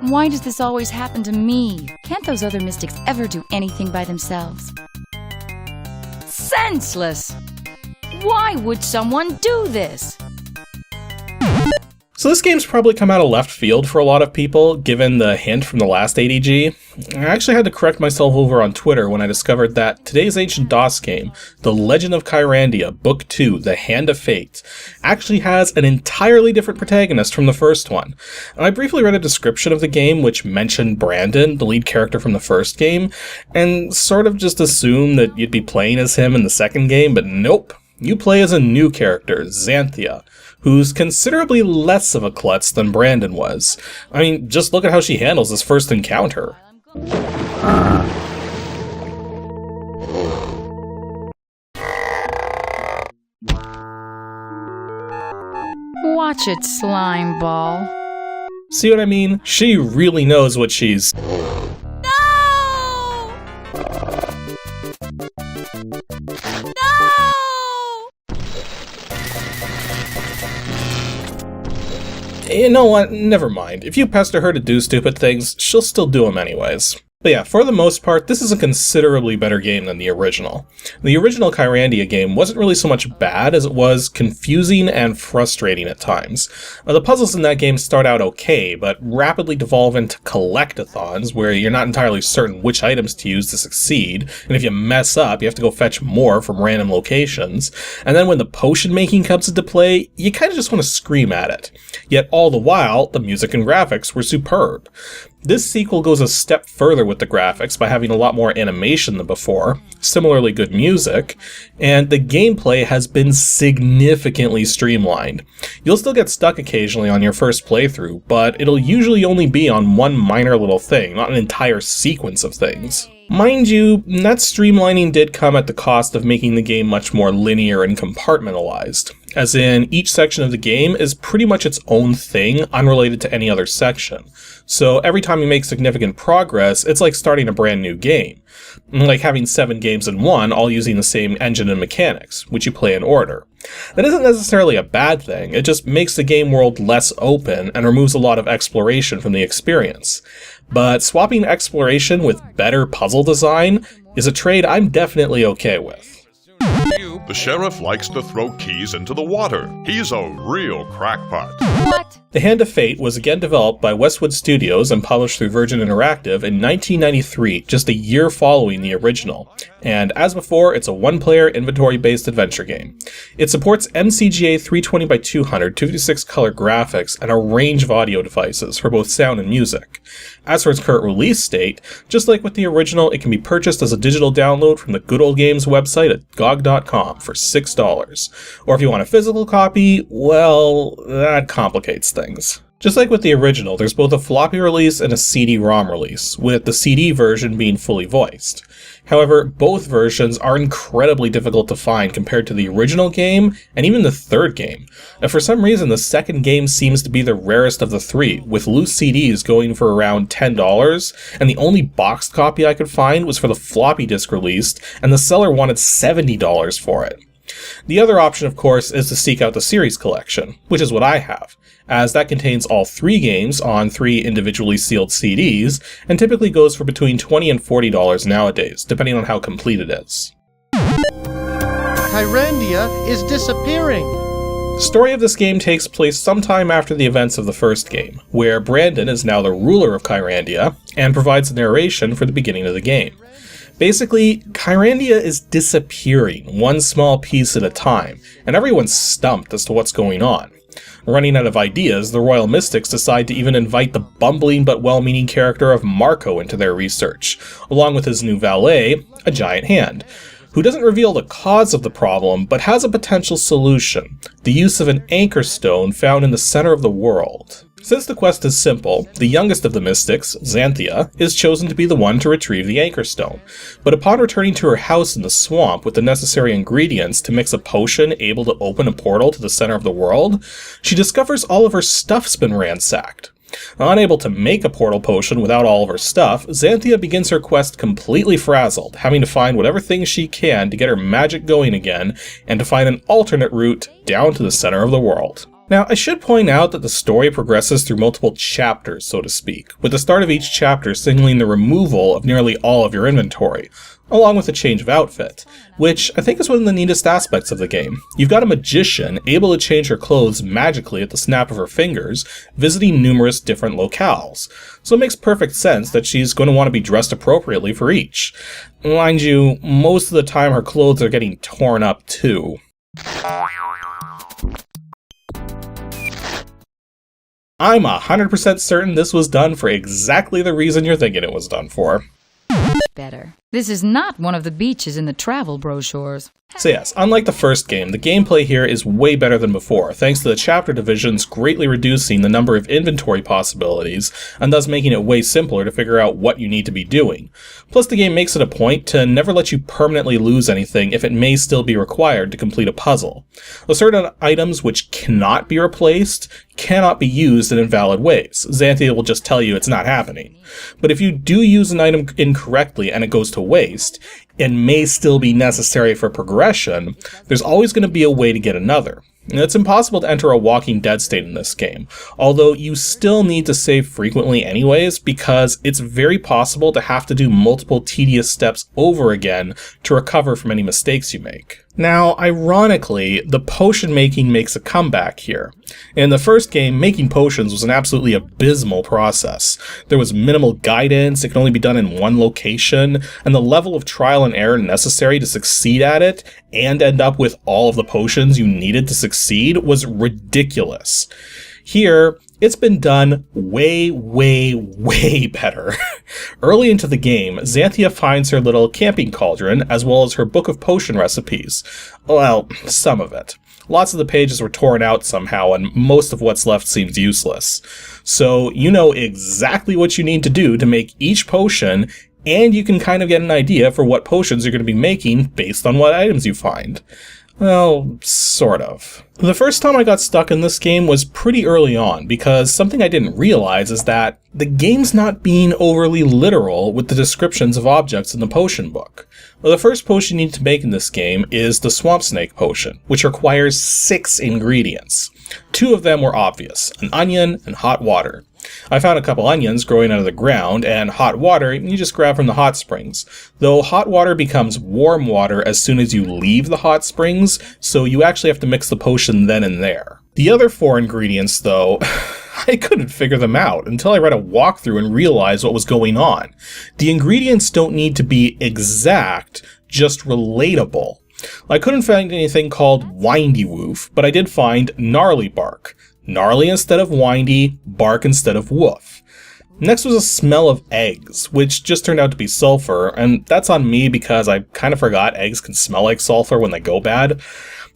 Why does this always happen to me? Can't those other mystics ever do anything by themselves? Senseless! Why would someone do this? So this game's probably come out of left field for a lot of people, given the hint from the last ADG. I actually had to correct myself over on Twitter when I discovered that today's ancient DOS game, The Legend of Kyrandia, Book 2, The Hand of Fate, actually has an entirely different protagonist from the first one. And I briefly read a description of the game which mentioned Brandon, the lead character from the first game, and sort of just assumed that you'd be playing as him in the second game, but nope. You play as a new character, Xanthia, who's considerably less of a klutz than Brandon was. I mean, just look at how she handles this first encounter. Watch it, slime ball. See what I mean? She really knows what she's... You know what? Never mind. If you pester her to do stupid things, she'll still do them anyways. But yeah, for the most part, this is a considerably better game than the original. The original Kyrandia game wasn't really so much bad as it was confusing and frustrating at times. The puzzles in that game start out okay, but rapidly devolve into collectathons, where you're not entirely certain which items to use to succeed, and if you mess up, you have to go fetch more from random locations. And then when the potion making comes into play, you kinda just want to scream at it. Yet all the while, the music and graphics were superb. This sequel goes a step further with the graphics by having a lot more animation than before, similarly good music, and the gameplay has been significantly streamlined. You'll still get stuck occasionally on your first playthrough, but it'll usually only be on one minor little thing, not an entire sequence of things. Mind you, that streamlining did come at the cost of making the game much more linear and compartmentalized, as in each section of the game is pretty much its own thing, unrelated to any other section. So every time you make significant progress, it's like starting a brand new game. Like having 7 games in one, all using the same engine and mechanics, which you play in order. That isn't necessarily a bad thing, it just makes the game world less open and removes a lot of exploration from the experience. But swapping exploration with better puzzle design is a trade I'm definitely okay with. The sheriff likes to throw keys into the water. He's a real crackpot. What? The Hand of Fate was again developed by Westwood Studios and published through Virgin Interactive in 1993, just a year following the original. And as before, it's a one-player, inventory-based adventure game. It supports MCGA 320x200 256 color graphics and a range of audio devices for both sound and music. As for its current release date, just like with the original, it can be purchased as a digital download from the Good Old Games website at GOG.com for $6. Or if you want a physical copy, well, that complicates things. Just like with the original, there's both a floppy release and a CD-ROM release, with the CD version being fully voiced. However, both versions are incredibly difficult to find compared to the original game, and even the third game. And for some reason, the second game seems to be the rarest of the three, with loose CDs going for around $10, and the only boxed copy I could find was for the floppy disk released, and the seller wanted $70 for it. The other option, of course, is to seek out the series collection, which is what I have, as that contains all 3 games on 3 individually sealed CDs, and typically goes for between $20 and $40 nowadays, depending on how complete it is. Kyrandia is disappearing! The story of this game takes place sometime after the events of the first game, where Brandon is now the ruler of Kyrandia, and provides the narration for the beginning of the game. Basically, Kyrandia is disappearing, one small piece at a time, and everyone's stumped as to what's going on. Running out of ideas, the Royal Mystics decide to even invite the bumbling but well-meaning character of Marco into their research, along with his new valet, a giant hand, who doesn't reveal the cause of the problem, but has a potential solution: the use of an anchor stone found in the center of the world. Since the quest is simple, the youngest of the mystics, Xanthia, is chosen to be the one to retrieve the anchor stone. But upon returning to her house in the swamp with the necessary ingredients to mix a potion able to open a portal to the center of the world, she discovers all of her stuff's been ransacked. Unable to make a portal potion without all of her stuff, Xanthia begins her quest completely frazzled, having to find whatever things she can to get her magic going again, and to find an alternate route down to the center of the world. Now, I should point out that the story progresses through multiple chapters, so to speak, with the start of each chapter signaling the removal of nearly all of your inventory, along with a change of outfit, which I think is one of the neatest aspects of the game. You've got a magician able to change her clothes magically at the snap of her fingers, visiting numerous different locales, so it makes perfect sense that she's going to want to be dressed appropriately for each. Mind you, most of the time her clothes are getting torn up too. I'm 100% certain this was done for exactly the reason you're thinking it was done for. Better. This is not one of the beaches in the travel brochures. So yes, unlike the first game, the gameplay here is way better than before, thanks to the chapter divisions greatly reducing the number of inventory possibilities, and thus making it way simpler to figure out what you need to be doing. Plus the game makes it a point to never let you permanently lose anything if it may still be required to complete a puzzle. Certain items which cannot be replaced cannot be used in invalid ways. Xanthia will just tell you it's not happening. But if you do use an item incorrectly and it goes to waste, and may still be necessary for progression, there's always going to be a way to get another. And it's impossible to enter a Walking Dead state in this game, although you still need to save frequently anyways, because it's very possible to have to do multiple tedious steps over again to recover from any mistakes you make. Now, ironically, the potion making makes a comeback here. In the first game, making potions was an absolutely abysmal process. There was minimal guidance, it could only be done in one location, and the level of trial and error necessary to succeed at it and end up with all of the potions you needed to succeed was ridiculous. Here, it's been done way, way, way better. Early into the game, Xanthia finds her little camping cauldron, as well as her book of potion recipes. Well, some of it. Lots of the pages were torn out somehow, and most of what's left seems useless. So you know exactly what you need to do to make each potion, and you can kind of get an idea for what potions you're going to be making based on what items you find. Well, sort of. The first time I got stuck in this game was pretty early on, because something I didn't realize is that the game's not being overly literal with the descriptions of objects in the potion book. Well, the first potion you need to make in this game is the Swamp Snake potion, which requires 6 ingredients. 2 of them were obvious, an onion and hot water. I found a couple onions growing out of the ground, and hot water you just grab from the hot springs, though hot water becomes warm water as soon as you leave the hot springs, so you actually have to mix the potion then and there. The other 4 ingredients, though, I couldn't figure them out until I read a walkthrough and realized what was going on. The ingredients don't need to be exact, just relatable. I couldn't find anything called windy woof, but I did find gnarly bark. Gnarly instead of windy, bark instead of woof. Next was a smell of eggs, which just turned out to be sulfur, and that's on me because I kind of forgot eggs can smell like sulfur when they go bad.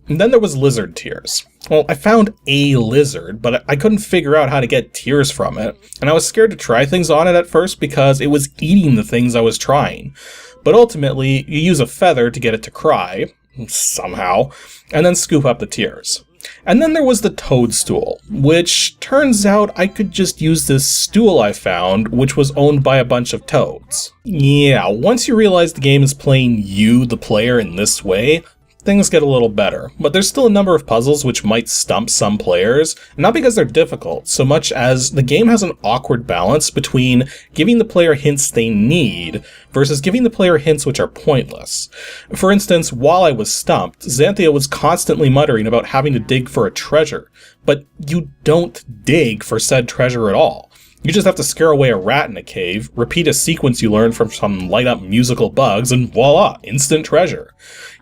And then there was lizard tears. Well, I found a lizard, but I couldn't figure out how to get tears from it, and I was scared to try things on it at first because it was eating the things I was trying. But ultimately, you use a feather to get it to cry, somehow, and then scoop up the tears. And then there was the toadstool, which turns out I could just use this stool I found, which was owned by a bunch of toads. Yeah, once you realize the game is playing you, the player, in this way, things get a little better, but there's still a number of puzzles which might stump some players, not because they're difficult, so much as the game has an awkward balance between giving the player hints they need versus giving the player hints which are pointless. For instance, while I was stumped, Xanthia was constantly muttering about having to dig for a treasure, but you don't dig for said treasure at all. You just have to scare away a rat in a cave, repeat a sequence you learned from some light-up musical bugs, and voila, instant treasure.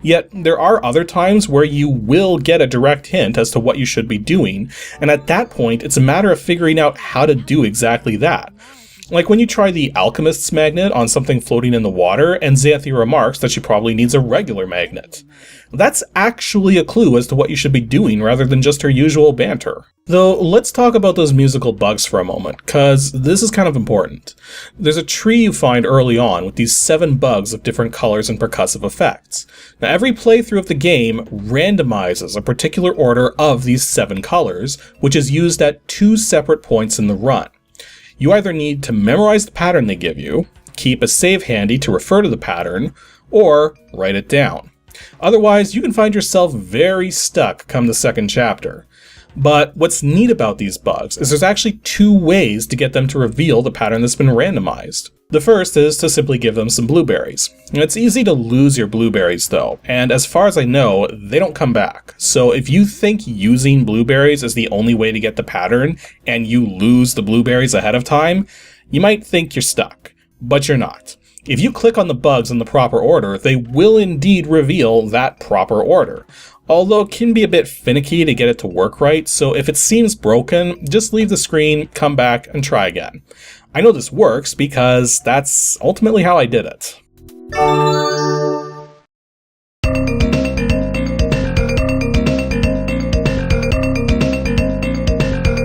Yet, there are other times where you will get a direct hint as to what you should be doing, and at that point, it's a matter of figuring out how to do exactly that. Like when you try the alchemist's magnet on something floating in the water, and Xanthia remarks that she probably needs a regular magnet. That's actually a clue as to what you should be doing rather than just her usual banter. Though, let's talk about those musical bugs for a moment, cause this is kind of important. There's a tree you find early on with these 7 bugs of different colors and percussive effects. Now every playthrough of the game randomizes a particular order of these 7 colors, which is used at 2 separate points in the run. You either need to memorize the pattern they give you, keep a save handy to refer to the pattern, or write it down. Otherwise, you can find yourself very stuck come the second chapter. But what's neat about these bugs is there's actually two ways to get them to reveal the pattern that's been randomized. The first is to simply give them some blueberries. And it's easy to lose your blueberries though, and as far as I know, they don't come back. So if you think using blueberries is the only way to get the pattern, and you lose the blueberries ahead of time, you might think you're stuck, but you're not. If you click on the bugs in the proper order, they will indeed reveal that proper order. Although it can be a bit finicky to get it to work right, so if it seems broken, just leave the screen, come back, and try again. I know this works because that's ultimately how I did it.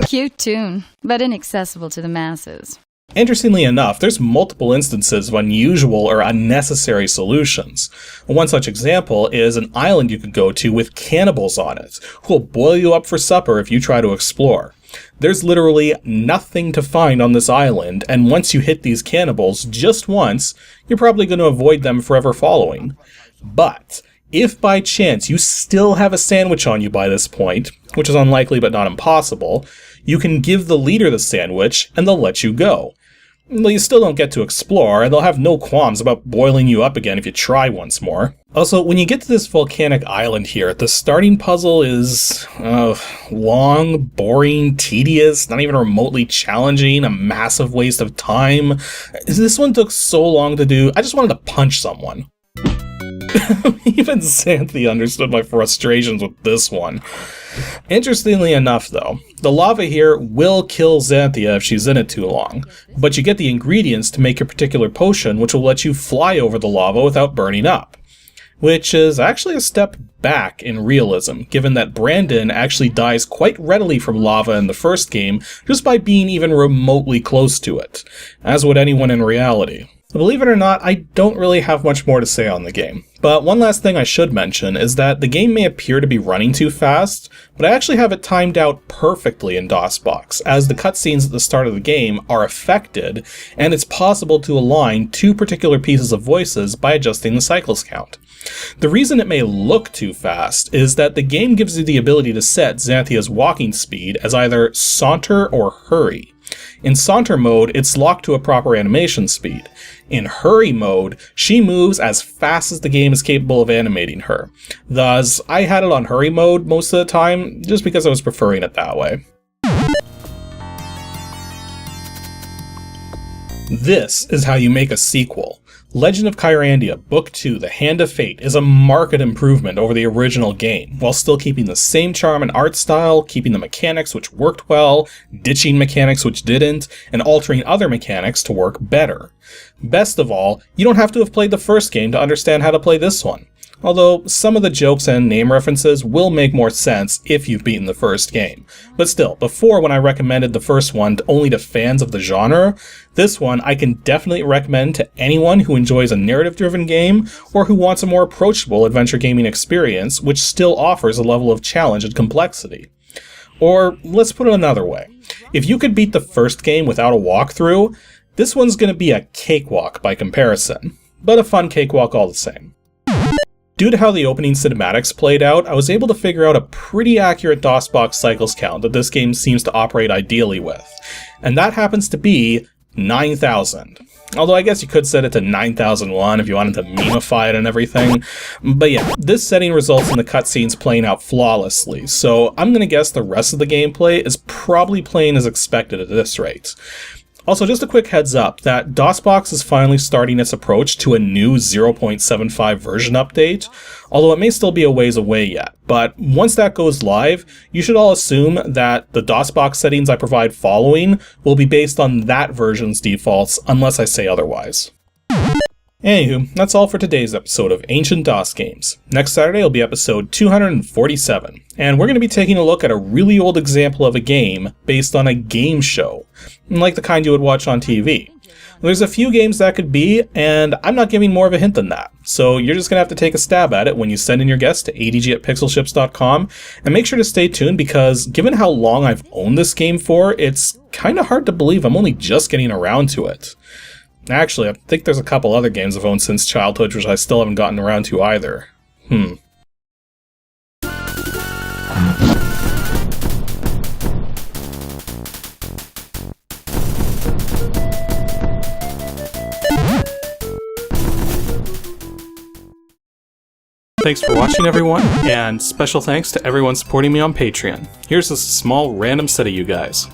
Cute tune, but inaccessible to the masses. Interestingly enough, there's multiple instances of unusual or unnecessary solutions. One such example is an island you could go to with cannibals on it, who will boil you up for supper if you try to explore. There's literally nothing to find on this island, and once you hit these cannibals just once, you're probably going to avoid them forever following. But if by chance you still have a sandwich on you by this point, which is unlikely but not impossible, you can give the leader the sandwich and they'll let you go. Well, you still don't get to explore, and they'll have no qualms about boiling you up again if you try once more. Also, when you get to this volcanic island here, the starting puzzle is long, boring, tedious, not even remotely challenging, a massive waste of time. This one took so long to do, I just wanted to punch someone. Even Xanthi understood my frustrations with this one. Interestingly enough, though, the lava here will kill Xanthia if she's in it too long, but you get the ingredients to make your particular potion, which will let you fly over the lava without burning up. Which is actually a step back in realism, given that Brandon actually dies quite readily from lava in the first game just by being even remotely close to it, as would anyone in reality. Believe it or not, I don't really have much more to say on the game. But one last thing I should mention is that the game may appear to be running too fast, but I actually have it timed out perfectly in DOSBox, as the cutscenes at the start of the game are affected, and it's possible to align two particular pieces of voices by adjusting the cycles count. The reason it may look too fast is that the game gives you the ability to set Xanthia's walking speed as either saunter or hurry. In saunter mode, it's locked to a proper animation speed. In hurry mode, she moves as fast as the game is capable of animating her. Thus, I had it on hurry mode most of the time, just because I was preferring it that way. This is how you make a sequel. Legend of Kyrandia Book 2 The Hand of Fate is a marked improvement over the original game, while still keeping the same charm and art style, keeping the mechanics which worked well, ditching mechanics which didn't, and altering other mechanics to work better. Best of all, you don't have to have played the first game to understand how to play this one. Although some of the jokes and name references will make more sense if you've beaten the first game. But still, before when I recommended the first one only to fans of the genre, this one I can definitely recommend to anyone who enjoys a narrative-driven game or who wants a more approachable adventure gaming experience which still offers a level of challenge and complexity. Or, let's put it another way. If you could beat the first game without a walkthrough, this one's going to be a cakewalk by comparison. But a fun cakewalk all the same. Due to how the opening cinematics played out, I was able to figure out a pretty accurate DOSBox cycles count that this game seems to operate ideally with. And that happens to be 9,000. Although I guess you could set it to 9001 if you wanted to memify it and everything. But yeah, this setting results in the cutscenes playing out flawlessly, so I'm gonna guess the rest of the gameplay is probably playing as expected at this rate. Also, just a quick heads up that DOSBox is finally starting its approach to a new 0.75 version update, although it may still be a ways away yet. But once that goes live, you should all assume that the DOSBox settings I provide following will be based on that version's defaults, unless I say otherwise. Anywho, that's all for today's episode of Ancient DOS Games. Next Saturday will be episode 247, and we're going to be taking a look at a really old example of a game based on a game show, like the kind you would watch on TV. There's a few games that could be, and I'm not giving more of a hint than that, so you're just going to have to take a stab at it when you send in your guess to adg@pixelships.com, and make sure to stay tuned because given how long I've owned this game for, it's kind of hard to believe I'm only just getting around to it. Actually, I think there's a couple other games I've owned since childhood which I still haven't gotten around to either. Thanks for watching, everyone, and special thanks to everyone supporting me on Patreon. Here's a small random set of you guys.